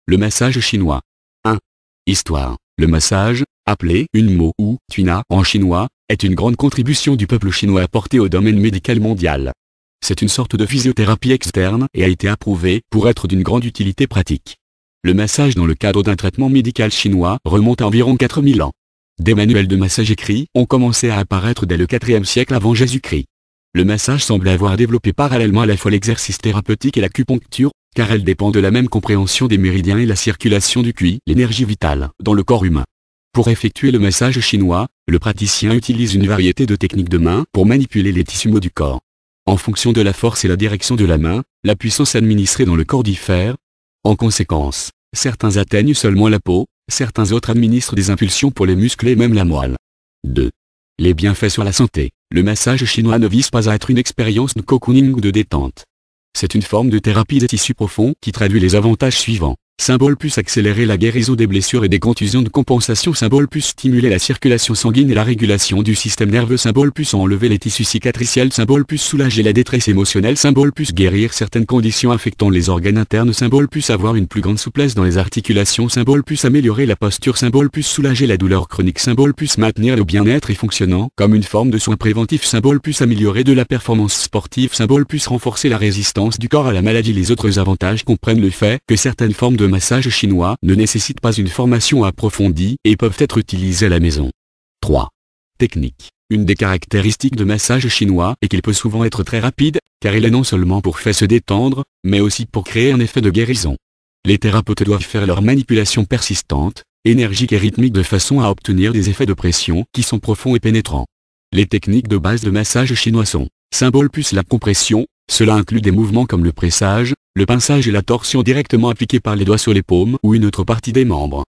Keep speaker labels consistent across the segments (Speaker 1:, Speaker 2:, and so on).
Speaker 1: Le massage chinois. 1. Histoire. Le massage, appelé Yunmo ou Tuina en chinois, est une grande contribution du peuple chinois apportée au domaine médical mondial. C'est une sorte de physiothérapie externe et a été approuvée pour être d'une grande utilité pratique. Le massage dans le cadre d'un traitement médical chinois remonte à environ 4000 ans. Des manuels de massage écrits ont commencé à apparaître dès le IVe siècle avant Jésus-Christ. Le massage semble avoir développé parallèlement à la fois l'exercice thérapeutique et l'acupuncture, car elle dépend de la même compréhension des méridiens et la circulation du qi, l'énergie vitale, dans le corps humain. Pour effectuer le massage chinois, le praticien utilise une variété de techniques de main pour manipuler les tissus mous du corps. En fonction de la force et la direction de la main, la puissance administrée dans le corps diffère. En conséquence, certains atteignent seulement la peau, certains autres administrent des impulsions pour les muscles et même la moelle. 2. Les bienfaits sur la santé. Le massage chinois ne vise pas à être une expérience de cocooning ou de détente. C'est une forme de thérapie des tissus profonds qui traduit les avantages suivants. Symbole plus accélérer la guérison des blessures et des contusions de compensation. Symbole plus stimuler la circulation sanguine et la régulation du système nerveux. Symbole plus enlever les tissus cicatriciels. Symbole plus soulager la détresse émotionnelle. Symbole plus guérir certaines conditions affectant les organes internes. Symbole plus avoir une plus grande souplesse dans les articulations. Symbole plus améliorer la posture. Symbole plus soulager la douleur chronique. Symbole plus maintenir le bien-être et fonctionnant comme une forme de soin préventif. Symbole plus améliorer de la performance sportive. Symbole plus renforcer la résistance du corps à la maladie. Les autres avantages comprennent le fait que certaines formes de massage chinois ne nécessitent pas une formation approfondie et peuvent être utilisées à la maison. 3. Technique. Une des caractéristiques de massage chinois est qu'il peut souvent être très rapide, car il est non seulement pour faire se détendre, mais aussi pour créer un effet de guérison. Les thérapeutes doivent faire leur manipulation persistante, énergique et rythmique de façon à obtenir des effets de pression qui sont profonds et pénétrants. Les techniques de base de massage chinois sont symbole plus la compression. Cela inclut des mouvements comme le pressage, le pinçage et la torsion directement appliqués par les doigts sur les paumes ou une autre partie des membres.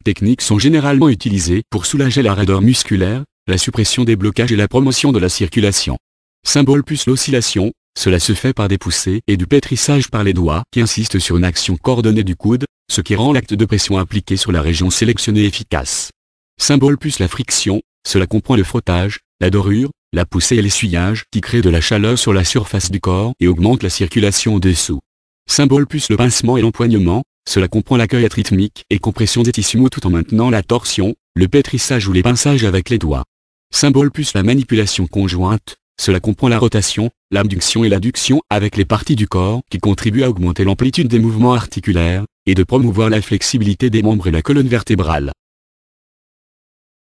Speaker 1: Techniques sont généralement utilisées pour soulager la raideur musculaire, la suppression des blocages et la promotion de la circulation. Symbole plus l'oscillation, cela se fait par des poussées et du pétrissage par les doigts qui insistent sur une action coordonnée du coude, ce qui rend l'acte de pression appliqué sur la région sélectionnée efficace. Symbole plus la friction, cela comprend le frottage, la dorure, la poussée et l'essuyage qui créent de la chaleur sur la surface du corps et augmentent la circulation au-dessous. Symbole plus le pincement et l'empoignement, cela comprend l'accueil rythmique et compression des tissus mous tout en maintenant la torsion, le pétrissage ou les pinçages avec les doigts. Symbole plus la manipulation conjointe, cela comprend la rotation, l'abduction et l'adduction avec les parties du corps qui contribuent à augmenter l'amplitude des mouvements articulaires et de promouvoir la flexibilité des membres et la colonne vertébrale.